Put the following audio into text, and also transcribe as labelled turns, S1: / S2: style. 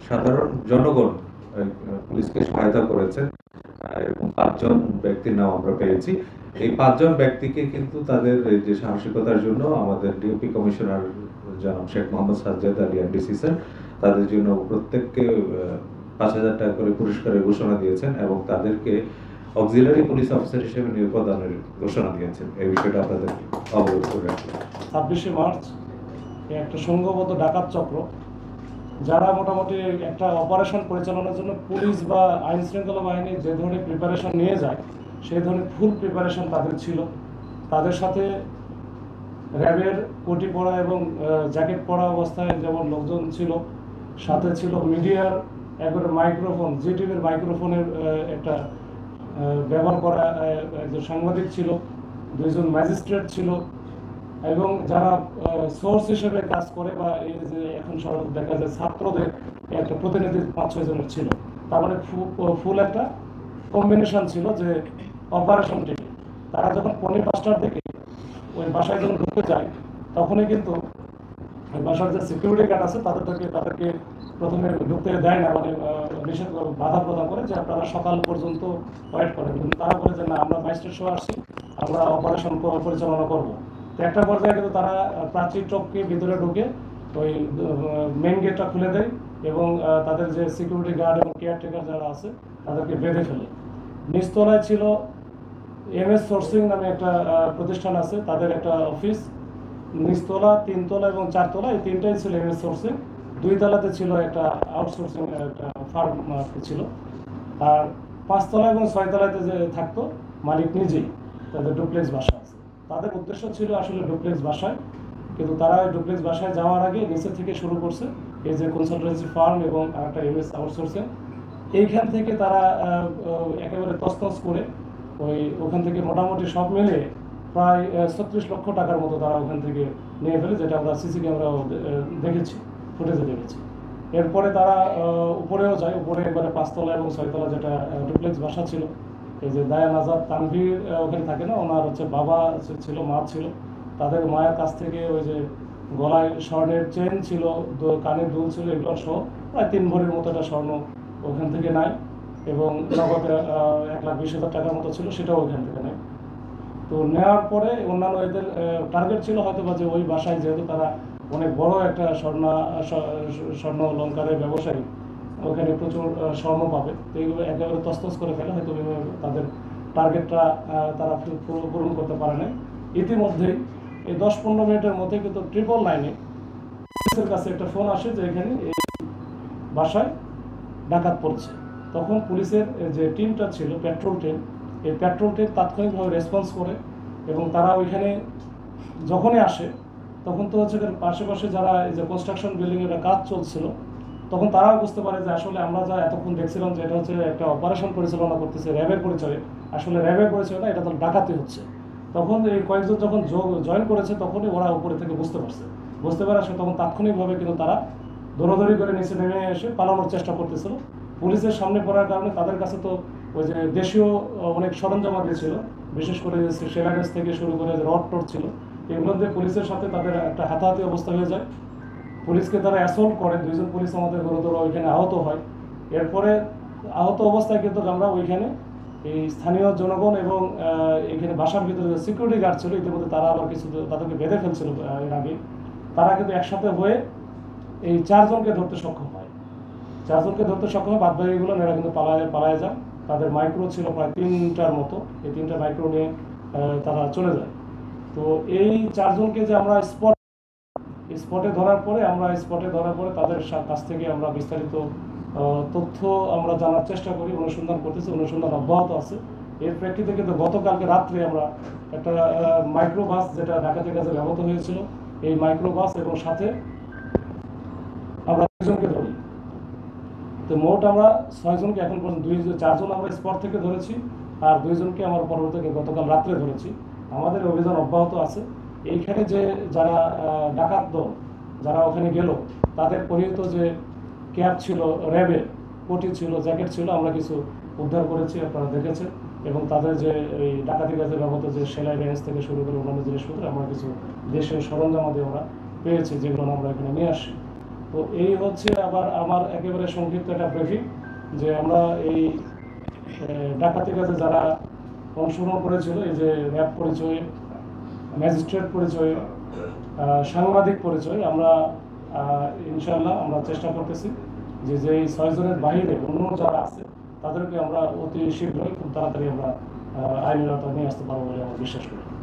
S1: সাধারণ জনগণ পুলিশকে সহায়তা করেছেন এবং 5 জন ব্যক্তির নাম আমরা পেয়েছি। এই 5 জন ব্যক্তিকে কিন্তু তাদের এই যে সাহসিকতার জন্য আমাদের ডিওপি কমিশনার জনাব শেখ মোহাম্মদ সাজ্জাদ আলী এনডিসি স্যার তাদের জন্য প্রত্যেককে 5,000 টাকা করে পুরস্কারের ঘোষণা দিয়েছেন এবং তাদেরকে অক্সিলারি পুলিশ অফিসার হিসেবে নিয়োগ প্রদানের ঘোষণা দিয়েছেন। এই বিষয়টা আপনাদের অবগত করে রাখলাম।
S2: 26শে মার্চ একটা সংঘবদ্ধ ডাকাত চক্র যারা মোটামুটি একটা অপারেশন পরিচালনার জন্য পুলিশ বা আইন শৃঙ্খলা বাহিনী যে ধরনের প্রিপারেশন নিয়ে যায় সেই ধরনের ফুল প্রিপারেশন তাদের ছিল। তাদের সাথে র্যাবের কোটি পরা এবং জ্যাকেট পরা অবস্থায় যেমন লোকজন ছিল, সাথে ছিল মিডিয়ার একবারে মাইক্রোফোন, জিটিভির মাইক্রোফোনের একটা ব্যবহার করা একজন সাংবাদিক ছিল, 2 জন ম্যাজিস্ট্রেট ছিল এবং যারা সোর্স হিসেবে কাজ করে বা এই যে এখন সব দেখা যায় ছাত্রদের একটা প্রতিনিধি 5-6 জনের ছিল। তার মানে ফুল একটা কম্বিনেশন ছিল যে অপারেশন টিমে। তারা যখন 5:45টার দিকে ওই বাসায় যখন ঢুকতে যায় তখনই কিন্তু ওই বাসার যে সিকিউরিটি গার্ড আছে তাদেরকে প্রথমে ঢুকতে দেয় না, মানে নিষেধ বাধা প্রদান করে যে আপনারা সকাল পর্যন্ত ওয়েট করেন। কিন্তু তারা বলে যে না, আমরা ম্যাজিস্ট্রেট সহ আসছি, আমরা অপারেশন পরিচালনা করবো। তো একটা পর্যায়ে কিন্তু তারা প্রাচীর চককে ভিতরে ঢুকে ওই মেইন গেটটা খুলে দেয় এবং তাদের যে সিকিউরিটি গার্ড এবং কেয়ারটেকার যারা আছে তাদেরকে বেঁধে ফেলে। নিচতলায় ছিল MS সোর্সিং নামে একটা প্রতিষ্ঠান আছে, তাদের একটা অফিস। নিচতলা, 3 তলা এবং 4 তলা এই তিনটাই ছিল MS সোর্সিং। 2 তলাতে ছিল একটা আউটসোর্সিং একটা ফার্ম ছিল। আর 5 তলা এবং 6 তলাতে যে থাকতো মালিক নিজেই, তাদের ডুপ্লেক্স বাসা আছে। তাদের উদ্দেশ্য ছিল আসলে ডুপ্লেক্স বাসায়, কিন্তু তারা ডুপ্লেক্স বাসায় যাওয়ার আগে নিচে থেকে শুরু করছে এই যে কনসালটেন্সি ফার্ম এবং একটা MS আউটসোর্সিং। এইখান থেকে তারা একেবারে তছনছ করে ওখান থেকে মোটামুটি সব মিলে প্রায় 36 লক্ষ টাকার মতো তারা ওখান থেকে নিয়ে ফেলে, যেটা আমরা সিসি ক্যামেরাও দেখেছি, ফুটেজে দেখেছি। এরপরে তারা উপরেও যায়, উপরে একবারে 5 তলা এবং 6 তলা যেটা ডুপ্লেক্স বাসা ছিল। এই যে দায়ান আজাদ তানভীর ওখানে থাকে না, ওনার হচ্ছে বাবা ছিল, মা ছিল। তাদের মায়ের কাছ থেকে ওই যে গলায় স্বর্ণের চেন ছিল, কানের দুল ছিল, এগুলো সহ প্রায় 3 ভরির মতো একটা স্বর্ণ ওখান থেকে নেয় এবং নগদে 1,20,000 টাকার মতো ছিল, সেটাও ওখান থেকে নেয়। তো নেওয়ার পরে অন্যান্য এদের টার্গেট ছিল হয়তো বা যে ওই বাসায় যেহেতু তারা অনেক বড় একটা স্বর্ণ অলঙ্কারের ব্যবসায়ী, ওখানে প্রচুর স্বর্ণ পাবে, তো এইগুলো একেবারে তছনছ করে ফেলে। হয়তো তাদের টার্গেটটা তারা পূরণ করতে পারে না। ইতিমধ্যেই এই 10-15 মিনিটের মধ্যে কিন্তু 999-এ পুলিশের কাছে একটা ফোন আসে যে এখানে এই বাসায় ডাকাত পড়ছে। তখন পুলিশের যে টিমটা ছিল, পেট্রোল টিম, এই পেট্রোল টিম তাৎক্ষণিকভাবে রেসপন্স করে এবং তারা ওইখানে যখনই আসে তখন তো হচ্ছে পাশে যারা এই যে কনস্ট্রাকশন বিল্ডিংয়ের কাজ চলছিল, তখন তারাও বুঝতে পারে যে আসলে আমরা যা এতক্ষণ দেখছিলাম যে এটা হচ্ছে একটা অপারেশন পরিচালনা করতেছে র্যাবের পরিচয়ে, আসলে র্যাবের পরিচয় না, এটা তো ডাকাতি হচ্ছে। তখন এই কয়েকজন যখন জয়েন করেছে তখনই ওরা উপরে থেকে বুঝতে পারে আসলে তখন তাৎক্ষণিকভাবে কিন্তু তারা দৌড়াদৌড়ি করে নিচে নেমে এসে পালানোর চেষ্টা করতেছিল। পুলিশের সামনে পড়ার কারণে তাদের কাছে তো ওই যে দেশীয় অনেক সরঞ্জামাদি ছিল, বিশেষ করে সেলারেস থেকে শুরু করে রড টড ছিল, এগুলো দিয়ে পুলিশের সাথে তাদের একটা হাতাহাতি অবস্থা হয়ে যায়। পুলিশকে তারা অ্যাসল্ট করে, 2 জন পুলিশ আমাদের গুরুতর ওইখানে আহত হয়। এরপরে আহত অবস্থায় কিন্তু আমরা ওইখানে এই স্থানীয় জনগণ এবং এখানে বাসার ভিতরে যে সিকিউরিটি গার্ড ছিল, ইতিমধ্যে তারা আবার কিছু তাদেরকে বেঁধে ফেলছিল এর আগে, তারা কিন্তু একসাথে হয়ে এই 4 জনকে ধরতে সক্ষম হয়। 4 জনকে ধরতে সক্ষম হয়, বাদবাকিগুলো এরা কিন্তু পালায় যায়। তাদের মাইক্রো ছিল প্রায় 3টার মতো, এই 3টা মাইক্রো নিয়ে তারা চলে যায়। তো এই 4 জনকে যে আমরা স্পটে ধরার পরে তাদের কাছ থেকে আমরা বিস্তারিত তথ্য আমরা জানার চেষ্টা করি, অনুসন্ধান করতেছি, অনুসন্ধান অব্যাহত আছে। এর প্রেক্ষিতে কিন্তু গতকালকে রাত্রে আমরা একটা মাইক্রোবাস, যেটা ডাকাতের কাছে ব্যবহৃত হয়েছিল, এই মাইক্রোবাস এবং সাথে আমরা 2 জনকে ধরি। তো মোট আমরা 6 জনকে এখন পর্যন্ত 4 জন আমরা স্পট থেকে ধরেছি, আর 2 জনকে আমরা পরবর্তীতে গতকাল রাত্রে ধরেছি। আমাদের অভিযান অব্যাহত আছে। এইখানে যে যারা ডাকাত দল যারা ওখানে গেল, তাদের পরিহিত যে ক্যাপ ছিল, র্যাবের কোটি ছিল, জ্যাকেট ছিল, আমরা কিছু উদ্ধার করেছি, আপনারা দেখেছেন। এবং তাদের যে এই ডাকাতি কাজে ব্যবহৃত যে সেলাই রেঞ্জ থেকে শুরু করে অন্যান্য জিনিসপত্র আমরা কিছু দেশের সরঞ্জামাদি আমরা পেয়েছি, যেগুলো আমরা এখানে নিয়ে আসি। তো তো এই হচ্ছে আবার আমার একেবারে সংক্ষিপ্ত একটা ব্রিফিং যে আমরা এই ডাকাতি কাজে যারা অংশগ্রহণ করেছিল, এই যে র্যাব পরিচয়, ম্যাজিস্ট্রেট পরিচয়, সাংবাদিক পরিচয়, আমরা ইনশাআল্লাহ আমরা চেষ্টা করতেছি যে এই 6 জনের বাইরে অন্য যারা আছে তাদেরকে আমরা অতি শীঘ্রই খুব তাড়াতাড়ি আমরা আইনের আওতায় নিয়ে আসতে পারবো বলে আমরা বিশ্বাস করি।